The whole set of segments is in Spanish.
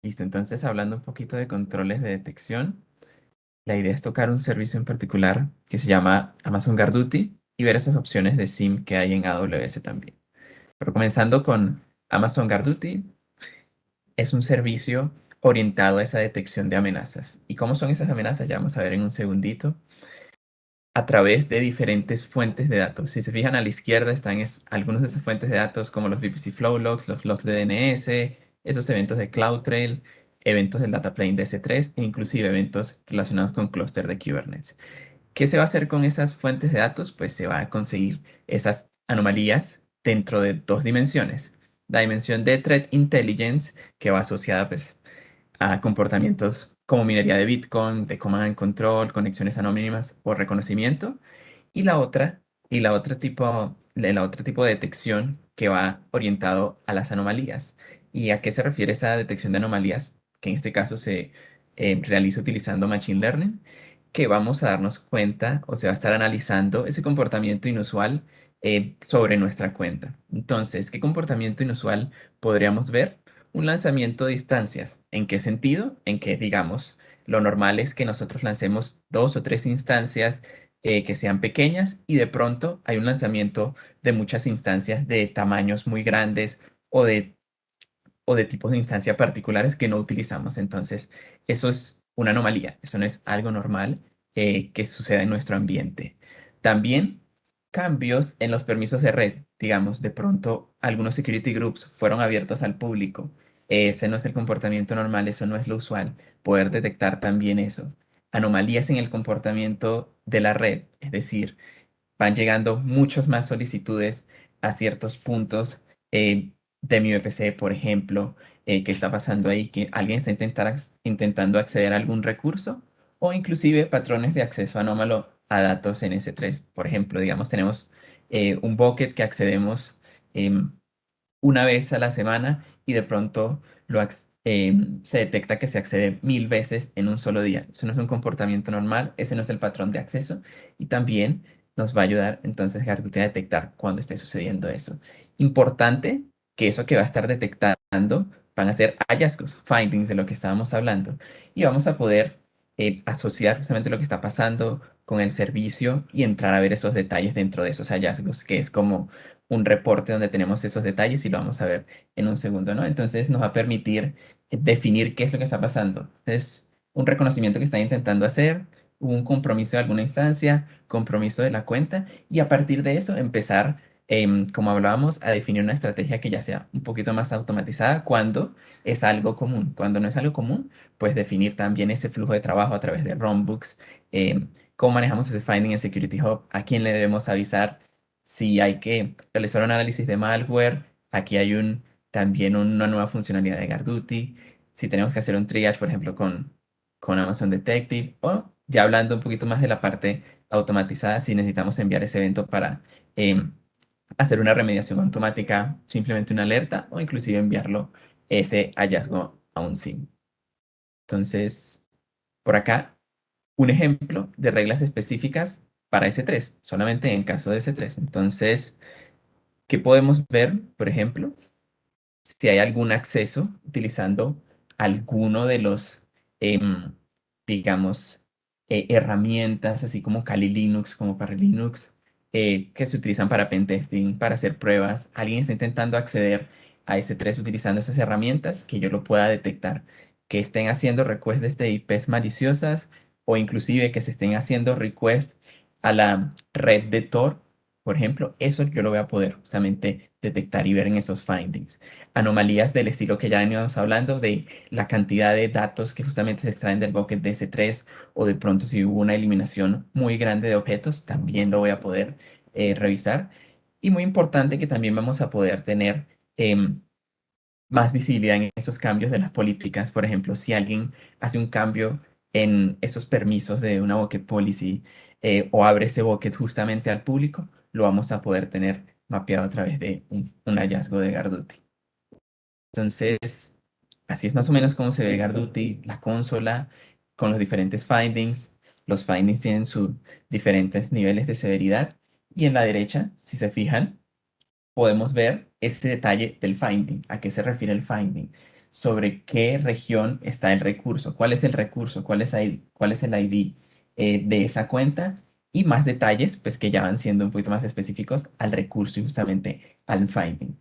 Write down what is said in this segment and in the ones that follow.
Listo, entonces hablando un poquito de controles de detección, la idea es tocar un servicio en particular que se llama Amazon Guardduty y ver esas opciones de SIEM que hay en AWS también. Pero comenzando con Amazon Guardduty, es un servicio orientado a esa detección de amenazas. ¿Y cómo son esas amenazas? Ya vamos a ver en un segundito. A través de diferentes fuentes de datos. Si se fijan a la izquierda están algunas de esas fuentes de datos como los VPC Flow Logs, los logs de DNS, esos eventos de CloudTrail, eventos del data plane de S3 e inclusive eventos relacionados con clúster de Kubernetes. ¿Qué se va a hacer con esas fuentes de datos? Pues se va a conseguir esas anomalías dentro de dos dimensiones. La dimensión de Threat Intelligence, que va asociada pues a comportamientos como minería de Bitcoin, de command and control, conexiones anónimas o reconocimiento. Y la otra tipo de detección que va orientado a las anomalías. ¿Y a qué se refiere esa detección de anomalías? Que en este caso se realiza utilizando Machine Learning, que vamos a darnos cuenta o se va a estar analizando ese comportamiento inusual sobre nuestra cuenta. Entonces, ¿qué comportamiento inusual podríamos ver? Un lanzamiento de instancias. ¿En qué sentido? En que, digamos, lo normal es que nosotros lancemos dos o tres instancias que sean pequeñas y de pronto hay un lanzamiento de muchas instancias de tamaños muy grandes o de tipos de instancia particulares que no utilizamos. Entonces, eso es una anomalía, eso no es algo normal que suceda en nuestro ambiente. También cambios en los permisos de red, digamos, de pronto algunos security groups fueron abiertos al público. Ese no es el comportamiento normal, eso no es lo usual. Poder detectar también eso. Anomalías en el comportamiento de la red, es decir, van llegando muchas más solicitudes a ciertos puntos de mi VPC, por ejemplo, qué está pasando ahí, que alguien está intentando acceder a algún recurso o inclusive patrones de acceso anómalo a datos en S3. Por ejemplo, digamos, tenemos un bucket que accedemos em, una vez a la semana y de pronto se detecta que se accede 1000 veces en un solo día. Eso no es un comportamiento normal, ese no es el patrón de acceso y también nos va a ayudar entonces Garduti a detectar cuando esté sucediendo eso. Importante que eso que va a estar detectando van a ser hallazgos, findings de lo que estábamos hablando y vamos a poder asociar justamente lo que está pasando con el servicio y entrar a ver esos detalles dentro de esos hallazgos, que es como un reporte donde tenemos esos detalles y lo vamos a ver en un segundo, ¿no? Entonces nos va a permitir definir qué es lo que está pasando. Es un reconocimiento que están intentando hacer, un compromiso de alguna instancia, compromiso de la cuenta y a partir de eso empezar, como hablábamos, a definir una estrategia que ya sea un poquito más automatizada cuando es algo común. Cuando no es algo común, pues definir también ese flujo de trabajo a través de runbooks, cómo manejamos ese finding en Security Hub, a quién le debemos avisar si hay que realizar un análisis de malware, aquí hay también una nueva funcionalidad de Guardduty. Si tenemos que hacer un triage, por ejemplo, con Amazon Detective, o ya hablando un poquito más de la parte automatizada, si necesitamos enviar ese evento para em, hacer una remediación automática, simplemente una alerta, o inclusive enviarlo ese hallazgo a un SIEM. Entonces, por acá, un ejemplo de reglas específicas para S3, solamente en caso de S3. Entonces, ¿qué podemos ver, por ejemplo? Si hay algún acceso utilizando alguno de los, em, digamos, herramientas, así como Kali Linux, como para Linux, que se utilizan para pentesting, para hacer pruebas. Alguien está intentando acceder a S3 utilizando esas herramientas, que yo lo pueda detectar. Que estén haciendo requests desde IPs maliciosas o inclusive que se estén haciendo requests a la red de Tor, por ejemplo, eso yo lo voy a poder justamente detectar y ver en esos findings anomalías del estilo que ya veníamos hablando, de la cantidad de datos que justamente se extraen del bucket de S3 o de pronto si hubo una eliminación muy grande de objetos, también lo voy a poder revisar. Y muy importante que también vamos a poder tener más visibilidad en esos cambios de las políticas. Por ejemplo, si alguien hace un cambio en esos permisos de una bucket policy o abre ese bucket justamente al público, lo vamos a poder tener mapeado a través de un hallazgo de Garduti. Entonces, así es más o menos como se ve Garduti, la consola, con los diferentes findings. Los findings tienen sus diferentes niveles de severidad. Y en la derecha, si se fijan, podemos ver ese detalle del finding. ¿A qué se refiere el finding? sobre qué región está el recurso, cuál es el recurso, cuál es el ID de esa cuenta y más detalles, pues que ya van siendo un poquito más específicos al recurso y justamente al finding.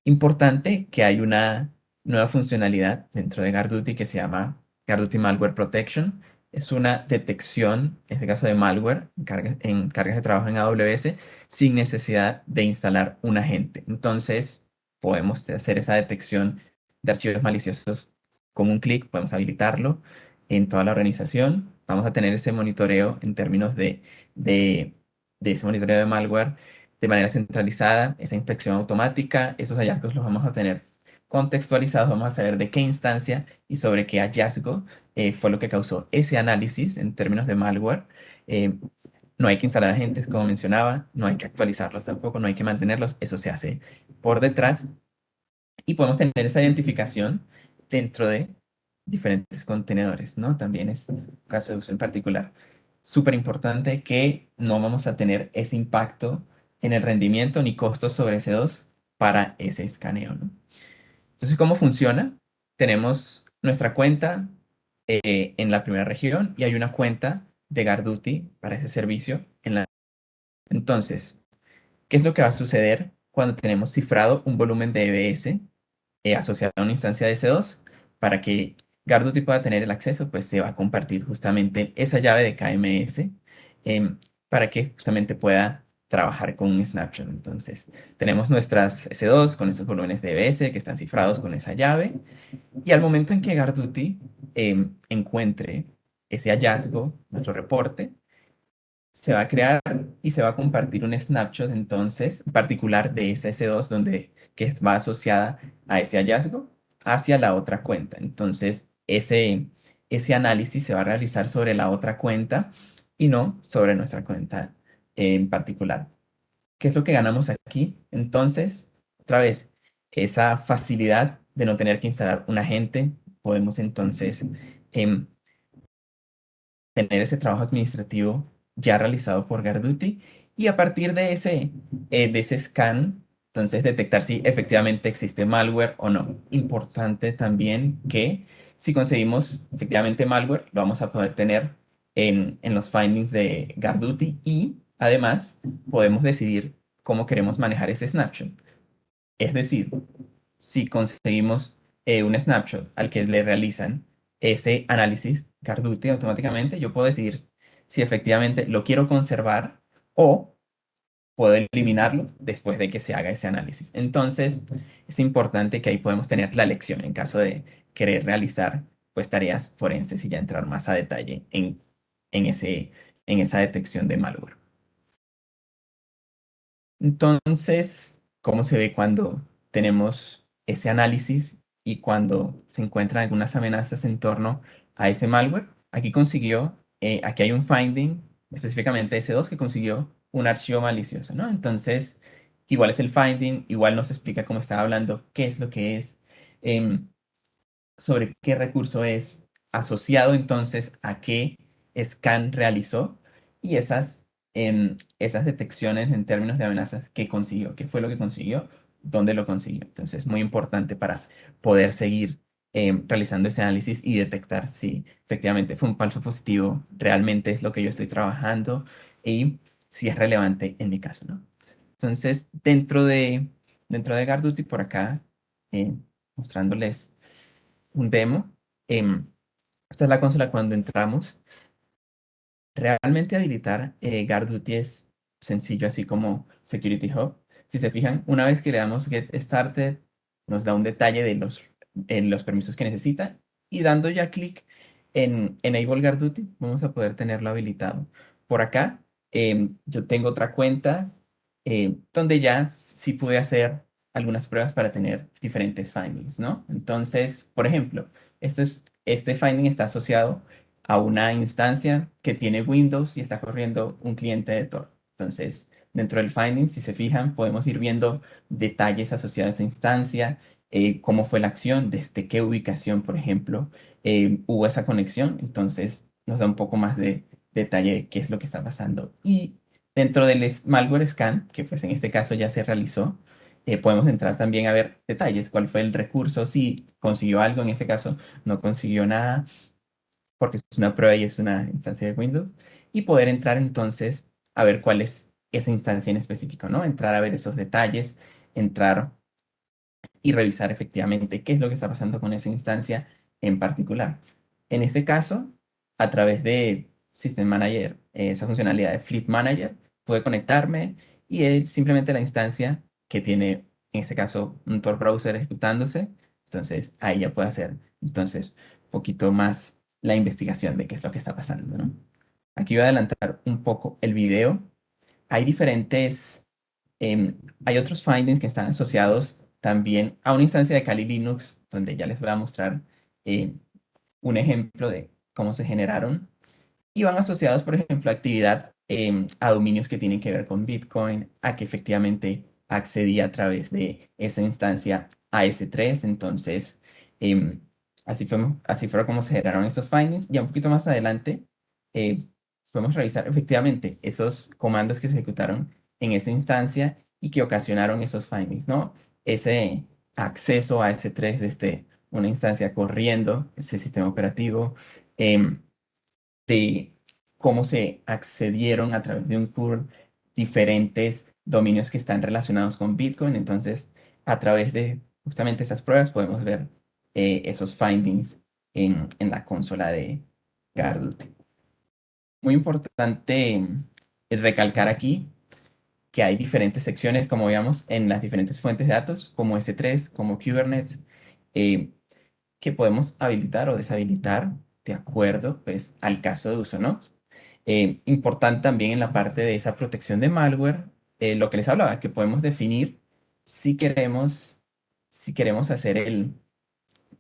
Importante que hay una nueva funcionalidad dentro de GuardDuty que se llama GuardDuty Malware Protection. Es una detección, en este caso de malware, en cargas de trabajo en AWS, sin necesidad de instalar un agente. Entonces, podemos hacer esa detección de archivos maliciosos con un clic, podemos habilitarlo en toda la organización. Vamos a tener ese monitoreo en términos de, de ese monitoreo de malware de manera centralizada, esa inspección automática, esos hallazgos los vamos a tener contextualizados, vamos a saber de qué instancia y sobre qué hallazgo fue lo que causó ese análisis en términos de malware. Eh, no hay que instalar agentes, como mencionaba, no hay que actualizarlos tampoco, no hay que mantenerlos, eso se hace por detrás y podemos tener esa identificación dentro de diferentes contenedores, ¿no? También es un caso de uso en particular. Súper importante que no vamos a tener ese impacto en el rendimiento ni costos sobre C2 para ese escaneo, ¿no? Entonces, ¿cómo funciona? Tenemos nuestra cuenta en la primera región y hay una cuenta de GuardDuty para ese servicio en la... Entonces, ¿qué es lo que va a suceder cuando tenemos cifrado un volumen de EBS asociado a una instancia de S2? Para que Garduty pueda tener el acceso, pues se va a compartir justamente esa llave de KMS para que justamente pueda trabajar con un snapshot. Entonces, tenemos nuestras S2 con esos volúmenes de EBS que están cifrados con esa llave y al momento en que Garduty encuentre ese hallazgo, nuestro reporte, se va a crear y se va a compartir un snapshot entonces particular de esa S2 que va asociada a ese hallazgo hacia la otra cuenta. Entonces, ese análisis se va a realizar sobre la otra cuenta y no sobre nuestra cuenta en particular. ¿Qué es lo que ganamos aquí? Entonces, otra vez, esa facilidad de no tener que instalar un agente, podemos entonces em, tener ese trabajo administrativo ya realizado por Garduty y a partir de ese scan, entonces detectar si efectivamente existe malware o no. Importante también que si conseguimos efectivamente malware, lo vamos a poder tener en los findings de Garduty y además podemos decidir cómo queremos manejar ese snapshot. Es decir, si conseguimos un snapshot al que le realizan ese análisis Carduti automáticamente, yo puedo decidir si efectivamente lo quiero conservar o puedo eliminarlo después de que se haga ese análisis. Entonces, es importante que ahí podemos tener la elección en caso de querer realizar pues tareas forenses y ya entrar más a detalle en en esa detección de malware. Entonces, ¿cómo se ve cuando tenemos ese análisis y cuando se encuentran algunas amenazas en torno a ese malware? Aquí hay un finding, específicamente S2, que consiguió un archivo malicioso, ¿no? Entonces, igual es el finding, igual nos explica cómo estaba hablando, qué es lo que es. em, sobre qué recurso es asociado entonces a qué scan realizó y esas detecciones en términos de amenazas que consiguió, qué fue lo que consiguió, dónde lo consiguió. Entonces, muy importante para poder seguir realizando ese análisis y detectar si efectivamente fue un falso positivo, realmente es lo que yo estoy trabajando y si es relevante en mi caso, ¿no? Entonces, dentro de Garduty por acá, eh, mostrándoles un demo. Em, Esta es la consola cuando entramos. Realmente habilitar GuardDuty es sencillo, así como Security Hub. Si se fijan, una vez que le damos Get Started, nos da un detalle de los permisos que necesita y dando ya clic en Enable GuardDuty, vamos a poder tenerlo habilitado. Por acá, yo tengo otra cuenta donde ya sí pude hacer algunas pruebas para tener diferentes findings, ¿no? Entonces, por ejemplo, este finding está asociado a una instancia que tiene Windows y está corriendo un cliente de Tor. Entonces, dentro del finding, si se fijan, podemos ir viendo detalles asociados a esa instancia, cómo fue la acción, desde qué ubicación, por ejemplo, hubo esa conexión. Entonces, nos da un poco más de detalle de qué es lo que está pasando. Y dentro del malware scan, que pues en este caso ya se realizó, podemos entrar también a ver detalles, cuál fue el recurso, si consiguió algo, en este caso no consiguió nada, porque es una prueba y es una instancia de Windows, y poder entrar entonces a ver cuál es esa instancia en específico, ¿no? Entrar a ver esos detalles, entrar y revisar efectivamente qué es lo que está pasando con esa instancia en particular. En este caso, a través de System Manager, esa funcionalidad de Fleet Manager, puede conectarme y es simplemente la instancia que tiene, en este caso, un Tor browser ejecutándose. Entonces, ahí ya puedo hacer, entonces, un poquito más la investigación de qué es lo que está pasando, ¿no? Aquí voy a adelantar un poco el video. Hay diferentes, hay otros findings que están asociados también a una instancia de Kali Linux, donde ya les voy a mostrar em, un ejemplo de cómo se generaron y van asociados, por ejemplo, a actividad a dominios que tienen que ver con Bitcoin, a que efectivamente accedí a través de esa instancia a S3. Entonces, em, así fue como se generaron esos findings. Ya un poquito más adelante, podemos revisar efectivamente esos comandos que se ejecutaron en esa instancia y que ocasionaron esos findings, ¿no? Ese acceso a S3 desde una instancia corriendo, ese sistema operativo. em, de cómo se accedieron a través de un curl diferentes dominios que están relacionados con Bitcoin. Entonces, a través de justamente esas pruebas podemos ver esos findings en la consola de Gardut. Muy importante recalcar aquí que hay diferentes secciones, como veíamos, en las diferentes fuentes de datos, como S3, como Kubernetes. eh, que podemos habilitar o deshabilitar de acuerdo pues, al caso de uso, ¿no? Importante también en la parte de esa protección de malware, lo que les hablaba, que podemos definir si queremos, si queremos hacer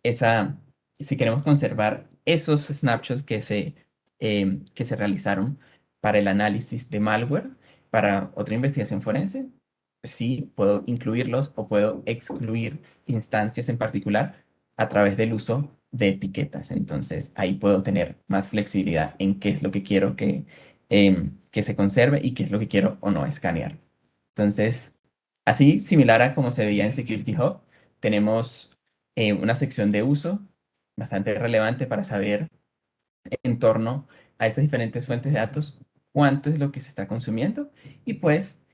esa, si queremos conservar esos snapshots que se realizaron para el análisis de malware, para otra investigación forense, pues sí, puedo incluirlos o puedo excluir instancias en particular a través del uso de etiquetas. Entonces, ahí puedo tener más flexibilidad en qué es lo que quiero que se conserve y qué es lo que quiero o no escanear. Entonces, así similar a como se veía en Security Hub, tenemos una sección de uso bastante relevante para saber en torno a esas diferentes fuentes de datos cuánto es lo que se está consumiendo y pues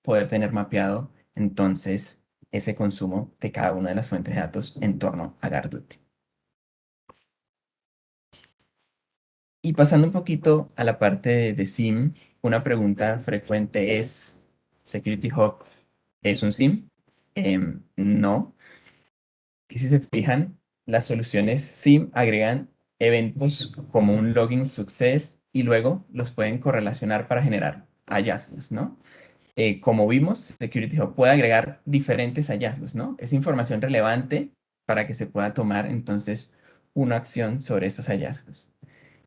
poder tener mapeado entonces ese consumo de cada una de las fuentes de datos en torno a Garduti. Y pasando un poquito a la parte de SIEM, una pregunta frecuente es, ¿Security Hub es un SIEM? No. Y si se fijan, las soluciones SIEM agregan eventos como un login success y luego los pueden correlacionar para generar hallazgos, ¿no? Como vimos, Security Hub puede agregar diferentes hallazgos, ¿no? Es información relevante para que se pueda tomar entonces una acción sobre esos hallazgos.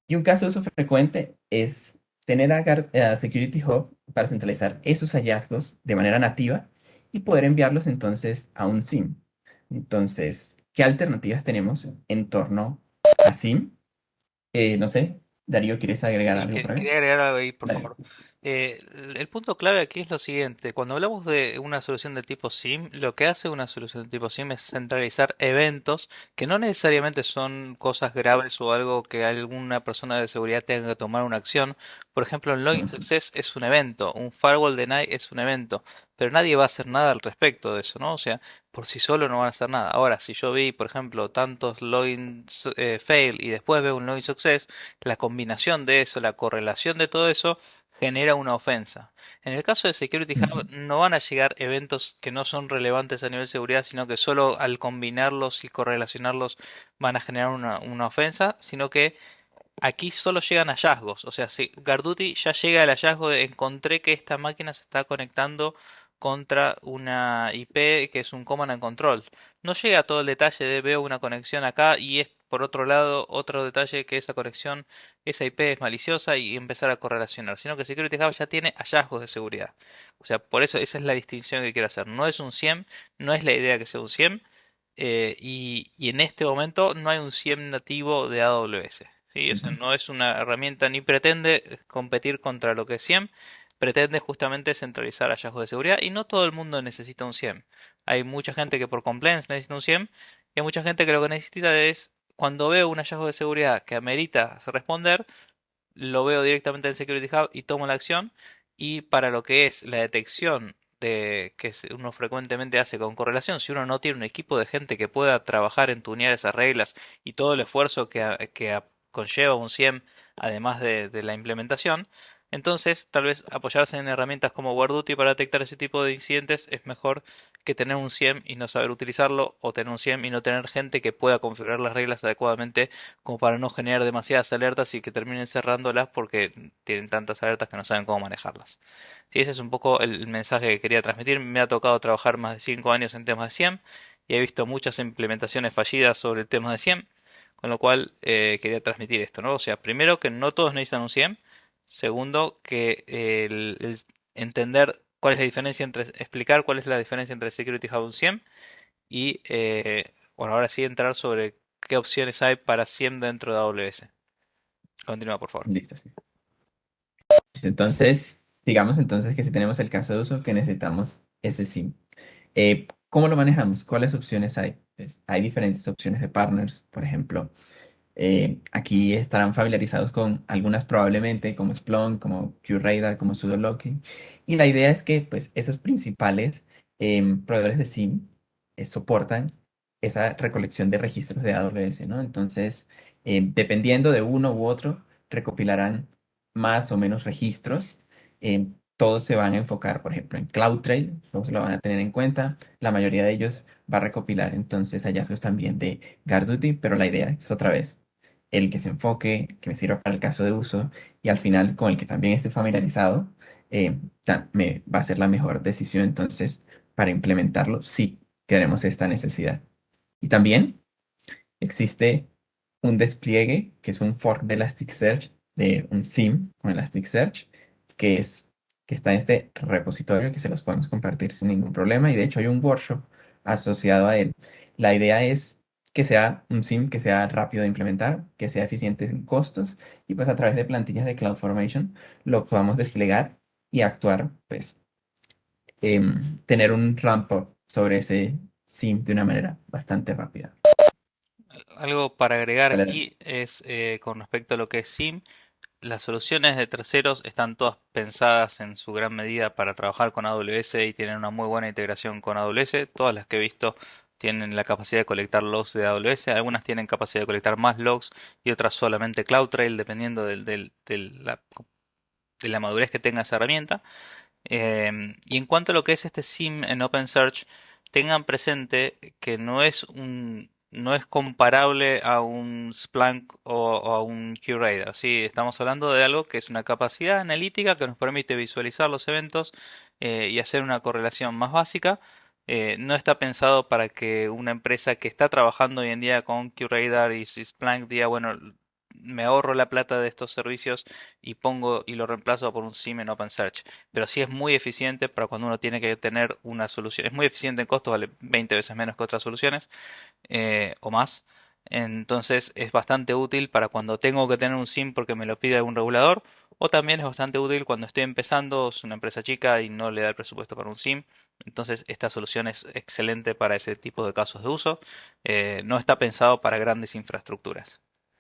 Y un caso de uso frecuente es tener a Security Hub para centralizar esos hallazgos de manera nativa y poder enviarlos entonces a un SIEM. Entonces, ¿qué alternativas tenemos en torno a SIEM? No sé, Darío, ¿quieres agregar Sí, algo por ahí? quería agregar algo ahí, por Dale. favor. El punto clave aquí es lo siguiente. Cuando hablamos de una solución de tipo SIM, lo que hace una solución de tipo SIM es centralizar eventos que no necesariamente son cosas graves o algo que alguna persona de seguridad tenga que tomar una acción. Por ejemplo, un login Ujú. success es un evento, un firewall deny es un evento, pero nadie va a hacer nada al respecto de eso, ¿no? O sea, por sí solo no van a hacer nada. Ahora, si yo vi, por ejemplo, tantos login fail y después veo un login success, la combinación de eso, la correlación de todo eso, genera una ofensa. En el caso de Security Hub, Ujú. no van a llegar eventos que no son relevantes a nivel de seguridad, sino que solo al combinarlos y correlacionarlos van a generar una ofensa, sino que aquí solo llegan hallazgos. O sea, si Garduti ya llega al hallazgo de encontré que esta máquina se está conectando contra una IP que es un command and control. No llega a todo el detalle de veo una conexión acá y es por otro lado otro detalle que esa conexión, esa IP es maliciosa y empezar a correlacionar, sino que Security Hub ya tiene hallazgos de seguridad. O sea, por eso esa es la distinción que quiero hacer. No es un SIEM, no es la idea que sea un SIEM, y en este momento no hay un SIEM nativo de AWS. ¿Sí? O sea, Ujú. no es una herramienta ni pretende competir contra lo que es SIEM, pretende justamente centralizar hallazgos de seguridad y no todo el mundo necesita un SIEM. Hay mucha gente que por compliance necesita un SIEM y hay mucha gente que lo que necesita es cuando veo un hallazgo de seguridad que amerita responder, lo veo directamente en Security Hub y tomo la acción. Y para lo que es la detección de uno frecuentemente hace con correlación, si uno no tiene un equipo de gente que pueda trabajar en tunear esas reglas y todo el esfuerzo que conlleva un SIEM, además de la implementación, entonces tal vez apoyarse en herramientas como WarDuty para detectar ese tipo de incidentes es mejor que tener un SIEM y no saber utilizarlo, o tener un SIEM y no tener gente que pueda configurar las reglas adecuadamente como para no generar demasiadas alertas y que terminen cerrándolas porque tienen tantas alertas que no saben cómo manejarlas. Sí, ese es un poco el mensaje que quería transmitir. Me ha tocado trabajar más de 5 años en temas de SIEM y he visto muchas implementaciones fallidas sobre el tema de SIEM, con lo cual quería transmitir esto, ¿no? O sea, primero que no todos necesitan un SIEM, segundo que entender cuál es la diferencia entre, explicar cuál es la diferencia entre Security Hub y un SIEM y, bueno, ahora sí entrar sobre qué opciones hay para SIEM dentro de AWS. Continúa, por favor. Listo, sí. Entonces, digamos entonces que si tenemos el caso de uso que necesitamos ese SIM. ¿Cómo lo manejamos? ¿Cuáles opciones hay? Pues, hay diferentes opciones de partners, por ejemplo. Aquí estarán familiarizados con algunas probablemente, como Splunk, como QRadar, como Pseudolocking. Y la idea es que pues, esos principales proveedores de SIM soportan esa recolección de registros de AWS, ¿no? Entonces, dependiendo de uno u otro, recopilarán más o menos registros. Todos se van a enfocar, por ejemplo, en CloudTrail, todos lo van a tener en cuenta. La mayoría de ellos va a recopilar entonces hallazgos también de GuardDuty, pero la idea es otra vez el que se enfoque, que me sirva para el caso de uso y al final con el que también esté familiarizado, me va a ser la mejor decisión entonces para implementarlo si tenemos esta necesidad. Y también existe un despliegue que es un fork de Elasticsearch, de un SIEM con Elasticsearch, que es que está en este repositorio que se los podemos compartir sin ningún problema y de hecho hay un workshop asociado a él. La idea es que sea un SIEM que sea rápido de implementar, que sea eficiente en costos y pues a través de plantillas de CloudFormation lo podamos desplegar y actuar, pues tener un ramp up sobre ese SIEM de una manera bastante rápida. Algo para agregar Vale. aquí es con respecto a lo que es SIEM. Las soluciones de terceros están todas pensadas en su gran medida para trabajar con AWS y tienen una muy buena integración con AWS. Todas las que he visto tienen la capacidad de colectar logs de AWS. Algunas tienen capacidad de colectar más logs y otras solamente CloudTrail, dependiendo de la madurez que tenga esa herramienta. Y en cuanto a lo que es este SIEM en OpenSearch, tengan presente que no es comparable a un Splunk o a un QRadar. ¿Sí? Estamos hablando de algo que es una capacidad analítica que nos permite visualizar los eventos y hacer una correlación más básica. No está pensado para que una empresa que está trabajando hoy en día con QRadar y Splunk diga, bueno, me ahorro la plata de estos servicios y pongo y lo reemplazo por un SIEM en OpenSearch. Pero sí es muy eficiente para cuando uno tiene que tener una solución. Es muy eficiente en costos, vale 20 veces menos que otras soluciones o más. Entonces es bastante útil para cuando tengo que tener un SIEM porque me lo pide algún regulador. O también es bastante útil cuando estoy empezando, es una empresa chica y no le da el presupuesto para un SIEM. Entonces esta solución es excelente para ese tipo de casos de uso. No está pensado para grandes infraestructuras.